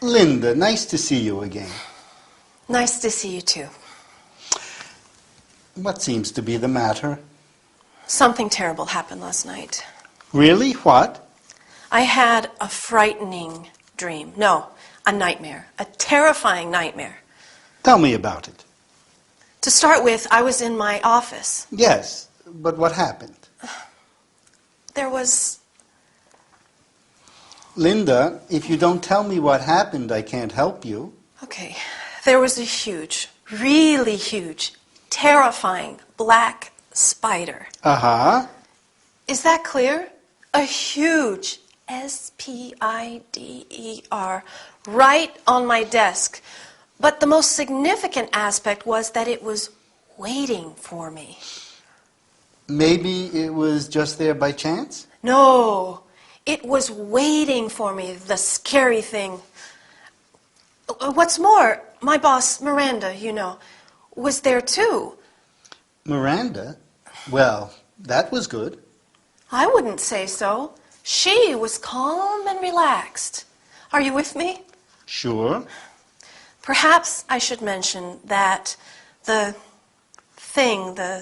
Linda, nice to see you again. Nice to see you too. What seems to be the matter? Something terrible happened last night. Really? What? I had a frightening dream. No, a nightmare. A terrifying nightmare. Tell me about it. To start with, I was in my office. Yes, but what happened? There was... Linda, if you don't tell me what happened, I can't help you. Okay. There was a huge, really huge, terrifying black spider. Uh-huh. Is that clear? A huge S-P-I-D-E-R right on my desk. But the most significant aspect was that it was waiting for me. Maybe it was just there by chance? No, it was waiting for me, the scary thing. What's more, my boss, Miranda, was there too. Miranda? Well, that was good. I wouldn't say so. She was calm and relaxed. Are you with me? Sure. Perhaps I should mention that the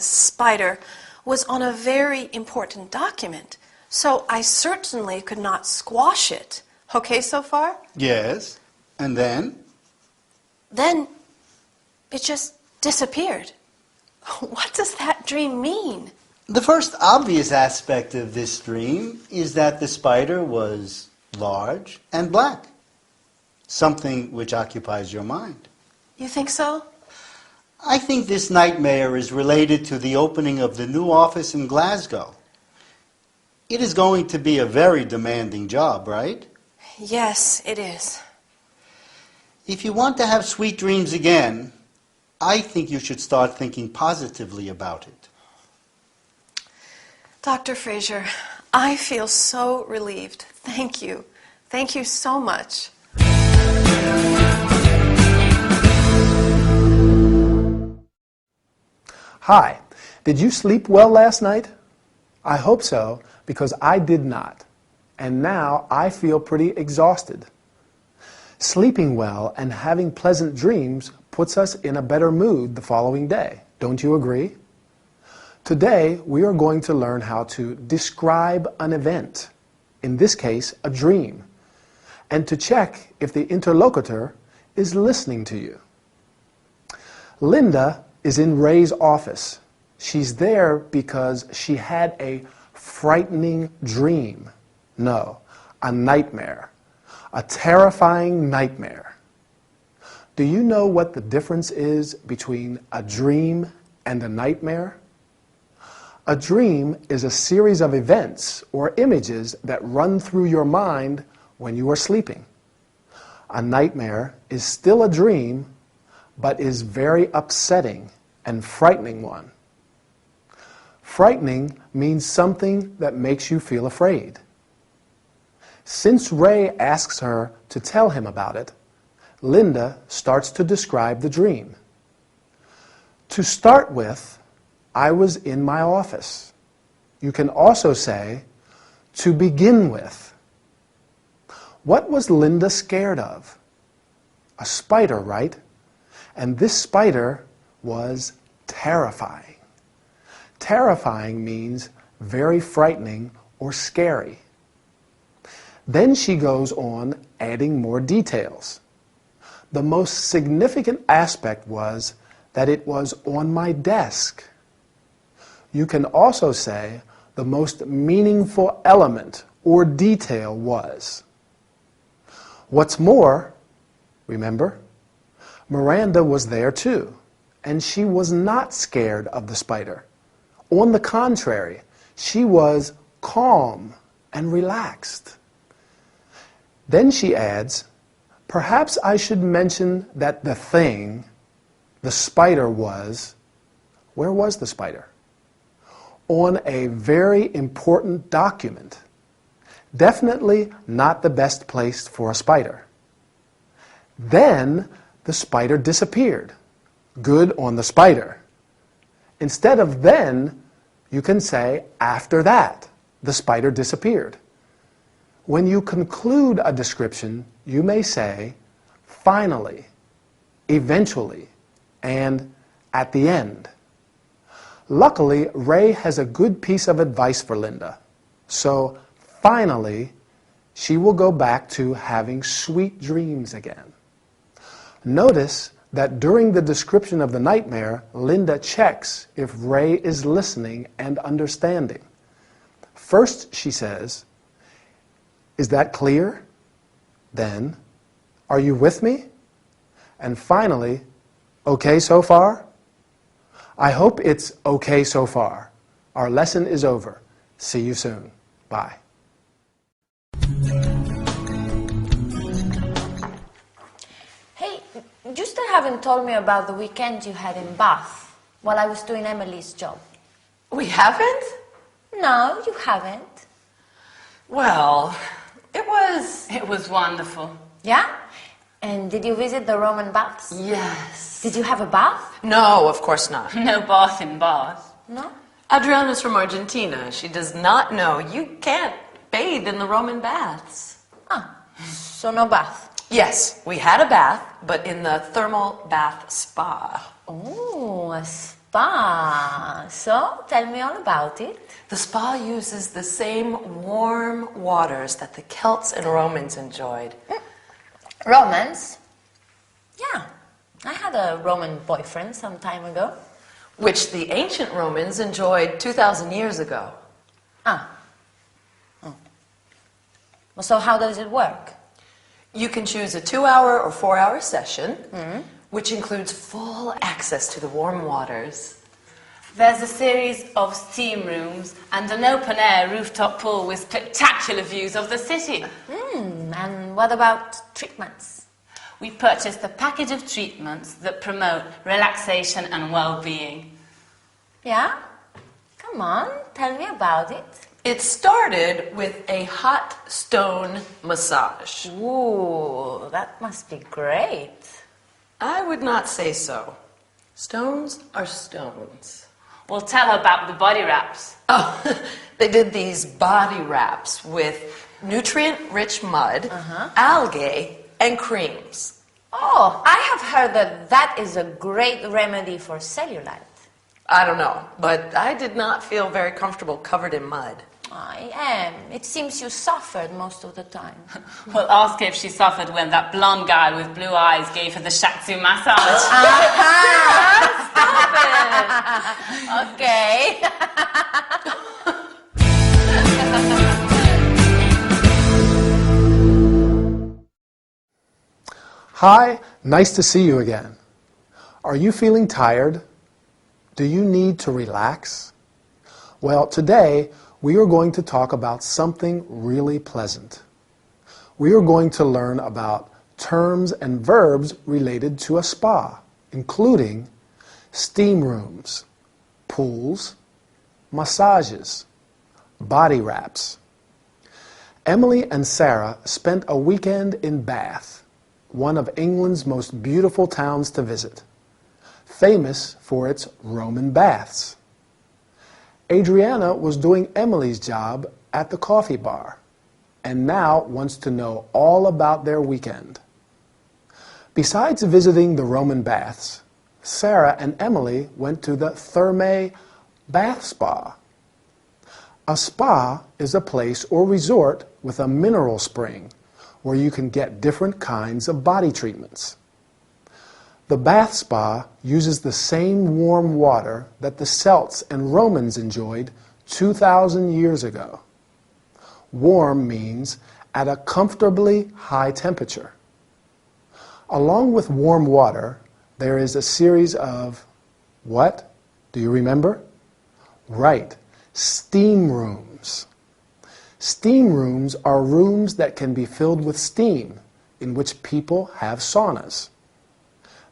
spider, was on a very important document, so I certainly could not squash it. Okay so far? Yes. And then? Then it just disappeared. What does that dream mean? The first obvious aspect of this dream is that the spider was large and black, something which occupies your mind. You think so? I think this nightmare is related to the opening of the new office in Glasgow. It is going to be a very demanding job, right? Yes, it is. If you want to have sweet dreams again, I think you should start thinking positively about it. Dr. Fraser, I feel so relieved. Thank you. Thank you so much. Hi, did you sleep well last night? I hope so, because I did not. And now I feel pretty exhausted. Sleeping well and having pleasant dreams puts us in a better mood the following day. Don't you agree? Today, we are going to learn how to describe an event, in this case, a dream, and to check if the interlocutor is listening to you. Linda is in Ray's office. She's there because she had a frightening dream. No, a nightmare. A terrifying nightmare. Do you know what the difference is between a dream and a nightmare? A dream is a series of events or images that run through your mind when you are sleeping. A nightmare is still a dream, but is very upsetting and frightening one. Frightening means something that makes you feel afraid. Since Ray asks her to tell him about it, Linda starts to describe the dream. To start with, I was in my office. You can also say, to begin with. What was Linda scared of? A spider, right? And this spider was terrifying. Terrifying means very frightening or scary. Then she goes on adding more details. The most significant aspect was that it was on my desk. You can also say the most meaningful element or detail was. What's more, remember, Miranda was there too, and she was not scared of the spider. On the contrary, she was calm and relaxed. Then she adds, perhaps I should mention that the spider was, where was the spider? On a very important document. Definitely not the best place for a spider. Then the spider disappeared. Good on the spider. Instead of then, you can say after that, the spider disappeared. When you conclude a description, you may say, finally, eventually, and at the end. Luckily, Ray has a good piece of advice for Linda. So, finally, she will go back to having sweet dreams again. Notice that during the description of the nightmare, Linda checks if Ray is listening and understanding. First, she says, "Is that clear?" Then, "Are you with me?" And finally, "Okay so far?" I hope it's okay so far. Our lesson is over. See you soon. Bye. Hey, you still haven't told me about the weekend you had in Bath while I was doing Emily's job. We haven't? No, you haven't. Well, it was wonderful. Yeah? And did you visit the Roman baths? Yes. Did you have a bath? No, of course not. No bath in Bath. No? Adriana's from Argentina. She does not know you can't bathe in the Roman baths. Ah, so no bath. Yes, we had a bath, but in the thermal bath spa. Oh, a spa. So, tell me all about it. The spa uses the same warm waters that the Celts and Romans enjoyed. Romans? Yeah, I had a Roman boyfriend some time ago. Which the ancient Romans enjoyed 2,000 years ago. Ah. Oh. So how does it work? You can choose a 2-hour or 4-hour session, which includes full access to the warm waters. There's a series of steam rooms and an open-air rooftop pool with spectacular views of the city. And what about treatments? We purchased a package of treatments that promote relaxation and well-being. Yeah? Come on, tell me about it. It started with a hot stone massage. Ooh, that must be great. I would not say so. Stones are stones. We'll tell her about the body wraps. Oh, they did these body wraps with nutrient-rich mud, algae, and creams. Oh, I have heard that that is a great remedy for cellulite. I don't know, but I did not feel very comfortable covered in mud. I am. It seems you suffered most of the time. We'll ask her if she suffered when that blonde guy with blue eyes gave her the shiatsu massage. Stop it! Okay. Hi, nice to see you again. Are you feeling tired? Do you need to relax? Well, today we are going to talk about something really pleasant. We are going to learn about terms and verbs related to a spa, including steam rooms, pools, massages, body wraps. Emily and Sarah spent a weekend in Bath, one of England's most beautiful towns to visit, famous for its Roman baths. Adriana was doing Emily's job at the coffee bar and now wants to know all about their weekend. Besides visiting the Roman baths, Sarah and Emily went to the Thermae Bath Spa. A spa is a place or resort with a mineral spring where you can get different kinds of body treatments. The bath spa uses the same warm water that the Celts and Romans enjoyed 2,000 years ago. Warm means at a comfortably high temperature. Along with warm water, there is a series of, what? Do you remember? Right, steam rooms. Steam rooms are rooms that can be filled with steam, in which people have saunas.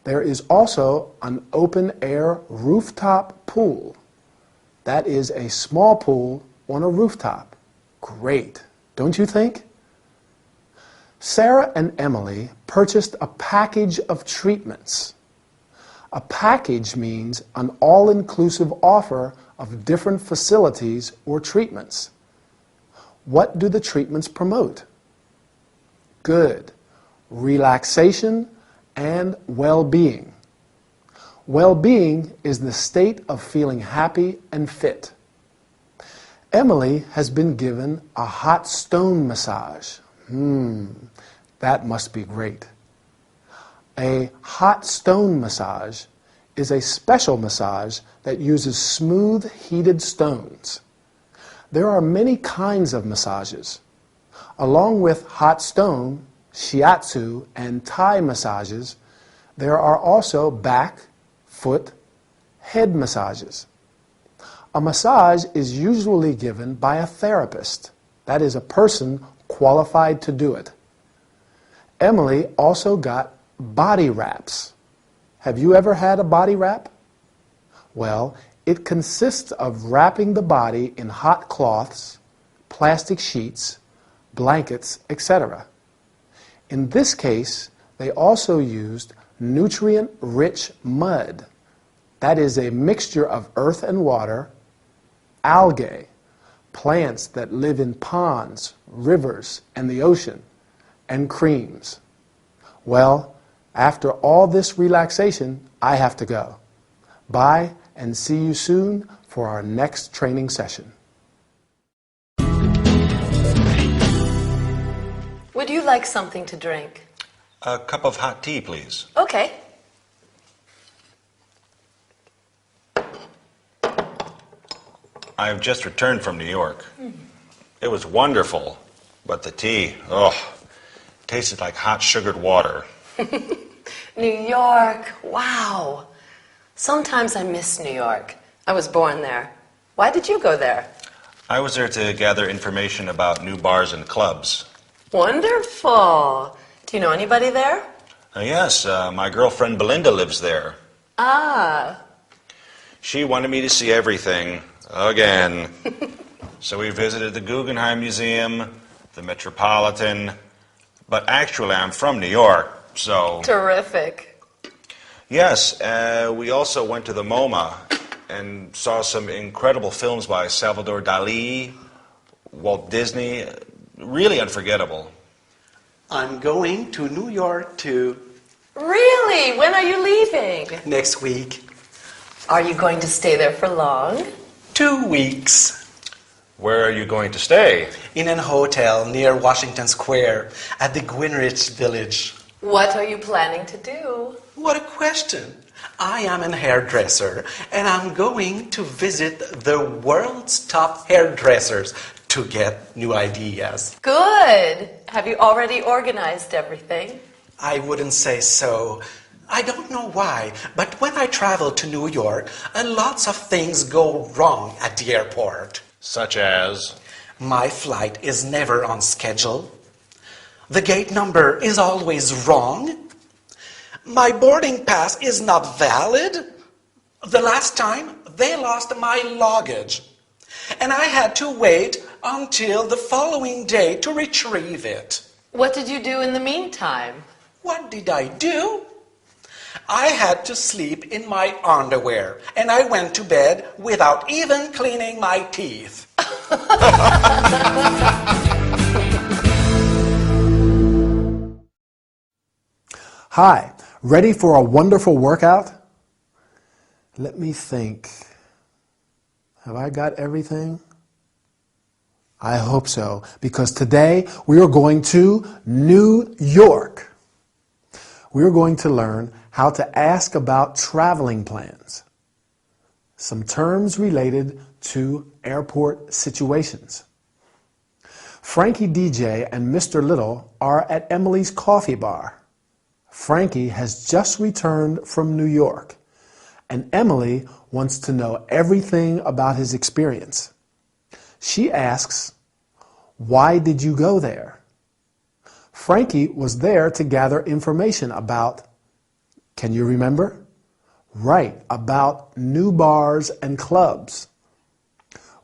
There is also an open-air rooftop pool. That is a small pool on a rooftop. Great, don't you think? Sarah and Emily purchased a package of treatments. A package means an all-inclusive offer of different facilities or treatments. What do the treatments promote? Good. relaxation, and well-being. Well-being is the state of feeling happy and fit. Emily has been given a hot stone massage. That must be great. A hot stone massage is a special massage that uses smooth, heated stones. There are many kinds of massages. Along with hot stone, shiatsu, and Thai massages, there are also back, foot, head massages. A massage is usually given by a therapist, that is, a person qualified to do it. Emily also got body wraps. Have you ever had a body wrap? Well, it consists of wrapping the body in hot cloths, plastic sheets, blankets, etc. In this case, they also used nutrient-rich mud. That is a mixture of earth and water, algae, plants that live in ponds, rivers, and the ocean, and creams. Well, after all this relaxation, I have to go. Bye, and see you soon for our next training session. Would you like something to drink? A cup of hot tea, please. Okay. I've just returned from New York. It was wonderful, but the tea, tasted like hot sugared water. New York, wow. Sometimes I miss New York. I was born there. Why did you go there? I was there to gather information about new bars and clubs. Wonderful. Do you know anybody there? Yes, my girlfriend Belinda lives there. Ah. She wanted me to see everything, again. So we visited the Guggenheim Museum, the Metropolitan, but actually I'm from New York, so... Terrific. Yes, we also went to the MoMA and saw some incredible films by Salvador Dali, Walt Disney. Really unforgettable. I'm going to New York too. Really? When are you leaving? Next week. Are you going to stay there for long? 2 weeks. Where are you going to stay? In an hotel near Washington Square at the Greenwich Village. What are you planning to do? What a question. I am a hairdresser and I'm going to visit the world's top hairdressers to get new ideas. Good. Have you already organized everything? I wouldn't say so. I don't know why, but when I travel to New York, lots of things go wrong at the airport. Such as? My flight is never on schedule. The gate number is always wrong. My boarding pass is not valid. The last time, they lost my luggage. And I had to wait until the following day to retrieve it. What did you do in the meantime? What did I do? I had to sleep in my underwear, and I went to bed without even cleaning my teeth. Hi, ready for a wonderful workout? Let me think. Have I got everything? I hope so, because today we are going to New York. We are going to learn how to ask about traveling plans, some terms related to airport situations. Frankie DJ and Mr. Little are at Emily's coffee bar. Frankie has just returned from New York, and Emily wants to know everything about his experience. She asks, "Why did you go there?" Frankie was there to gather information about, can you remember? Right, about new bars and clubs.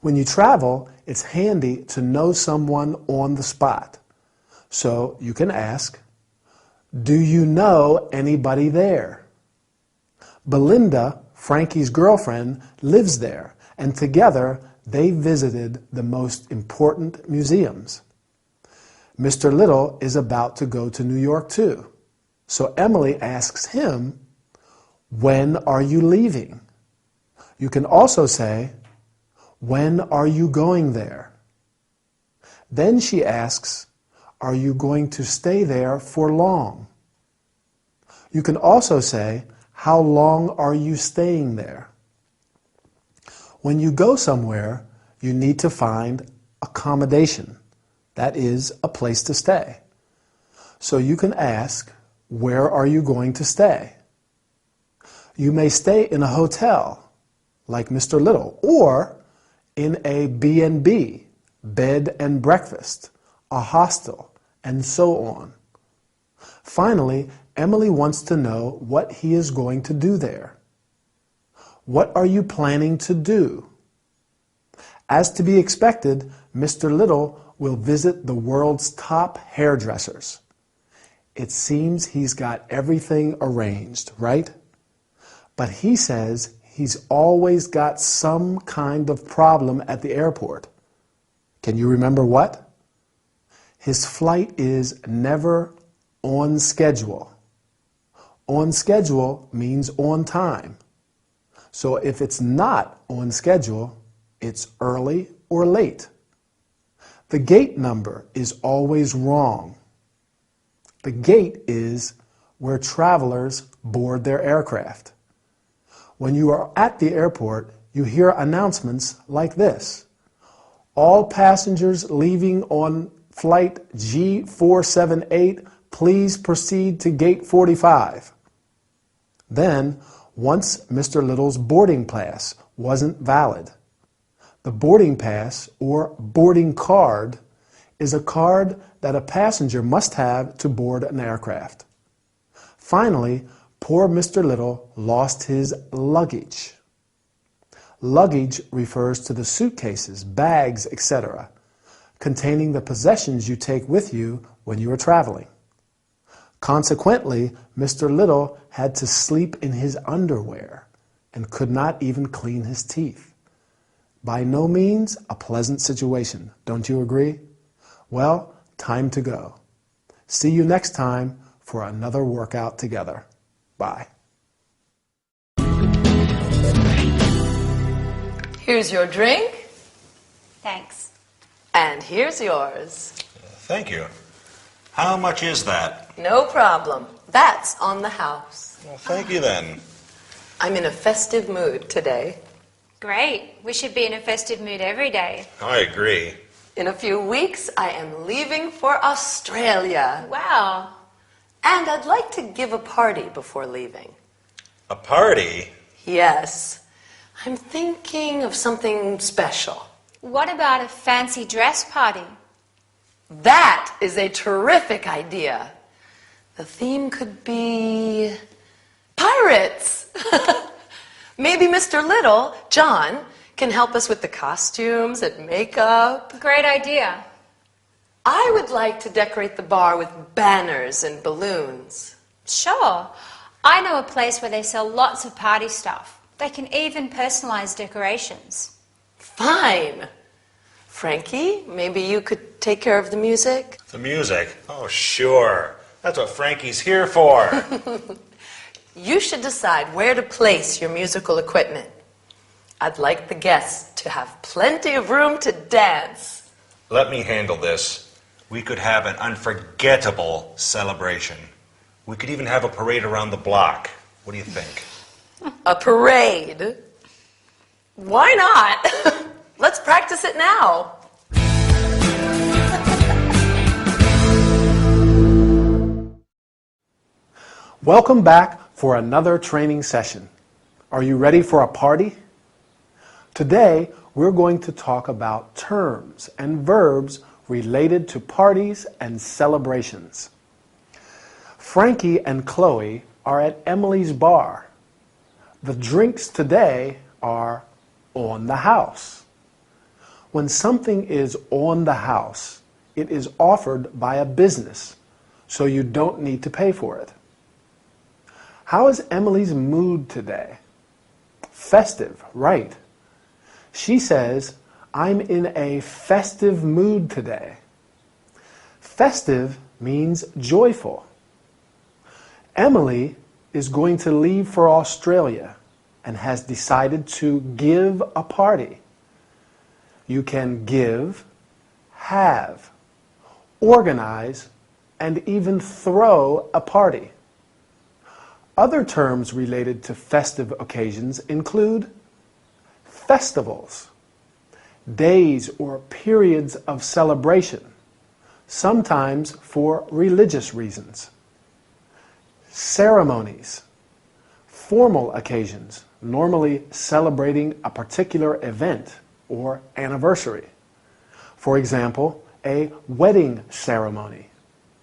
When you travel, it's handy to know someone on the spot. So you can ask, do you know anybody there? Belinda, Frankie's girlfriend, lives there, and together they visited the most important museums. Mr. Little is about to go to New York too. So Emily asks him, "When are you leaving?" You can also say, "When are you going there?" Then she asks, "Are you going to stay there for long?" You can also say, "How long are you staying there?" When you go somewhere, you need to find accommodation. That is, a place to stay. So you can ask, "Where are you going to stay?" You may stay in a hotel, like Mr. Little, or in a B&B, bed and breakfast, a hostel, and so on. Finally, Emily wants to know what he is going to do there. What are you planning to do? As to be expected, Mr. Little will visit the world's top hairdressers. It seems he's got everything arranged, right? But he says he's always got some kind of problem at the airport. Can you remember what? His flight is never on schedule. On schedule means on time. So if it's not on schedule, it's early or late. The gate number is always wrong. The gate is where travelers board their aircraft. When you are at the airport, you hear announcements like this: "All passengers leaving on flight G478, please proceed to gate 45. Then, once Mr. Little's boarding pass wasn't valid. The boarding pass, or boarding card, is a card that a passenger must have to board an aircraft. Finally, poor Mr. Little lost his luggage. Luggage refers to the suitcases, bags, etc., containing the possessions you take with you when you are traveling. Consequently, Mr. Little had to sleep in his underwear and could not even clean his teeth. By no means a pleasant situation, don't you agree? Well, time to go. See you next time for another workout together. Bye. Here's your drink, Thanks. and here's yours. Thank you. How much is that? No problem. That's on the house. Well, thank you then. I'm in a festive mood today. Great. We should be in a festive mood every day. I agree. In a few weeks, I am leaving for Australia. Wow. And I'd like to give a party before leaving. A party? Yes. I'm thinking of something special. What about a fancy dress party? That is a terrific idea. The theme could be pirates. Maybe Mr. Little, John, can help us with the costumes and makeup. Great idea. I would like to decorate the bar with banners and balloons. Sure. I know a place where they sell lots of party stuff. They can even personalize decorations. Fine. Frankie, maybe you could take care of the music? The music? Oh, sure. That's what Frankie's here for. You should decide where to place your musical equipment. I'd like the guests to have plenty of room to dance. Let me handle this. We could have an unforgettable celebration. We could even have a parade around the block. What do you think? A parade? Why not? Let's practice it now. Welcome back for another training session. Are you ready for a party? Today, we're going to talk about terms and verbs related to parties and celebrations. Frankie and Chloe are at Emily's bar. The drinks today are on the house. When something is on the house, it is offered by a business, so you don't need to pay for it. How is Emily's mood today? Festive, right? She says, "I'm in a festive mood today." Festive means joyful. Emily is going to leave for Australia and has decided to give a party. You can give, have, organize, and even throw a party. Other terms related to festive occasions include festivals, days or periods of celebration, sometimes for religious reasons, ceremonies, formal occasions, normally celebrating a particular event or anniversary. For example, a wedding ceremony,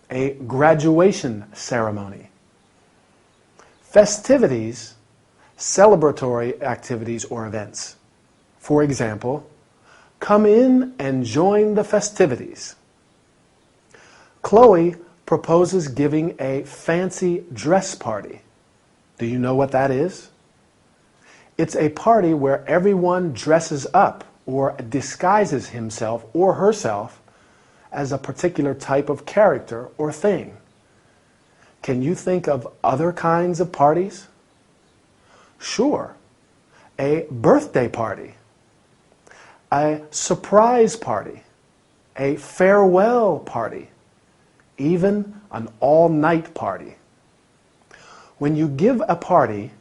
a graduation ceremony. Festivities, celebratory activities or events. For example, come in and join the festivities. Chloe proposes giving a fancy dress party. Do you know what that is? It's a party where everyone dresses up or disguises himself or herself as a particular type of character or thing. Can you think of other kinds of parties? Sure. A birthday party, a surprise party, a farewell party, even an all-night party. When you give a party,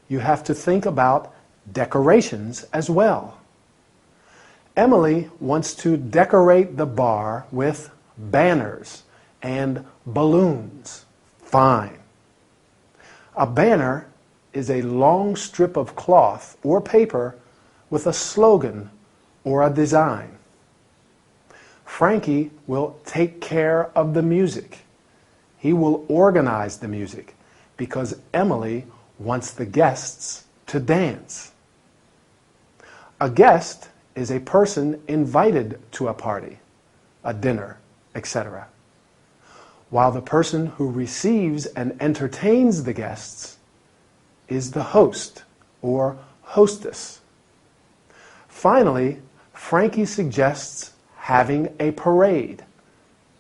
you have to think about decorations as well. Emily wants to decorate the bar with banners and balloons. Fine. A banner is a long strip of cloth or paper with a slogan or a design. Frankie will take care of the music. He will organize the music because Emily wants the guests to dance. A guest is a person invited to a party, a dinner, etc., while the person who receives and entertains the guests is the host or hostess. Finally, Frankie suggests having a parade.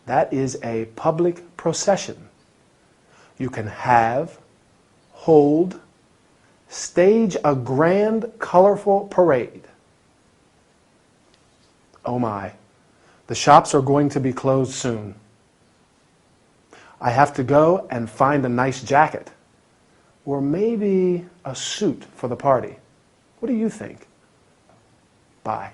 That is a public procession. You can have, hold, stage a grand, colorful parade. Oh my, the shops are going to be closed soon. I have to go and find a nice jacket, or maybe a suit for the party. What do you think? Bye.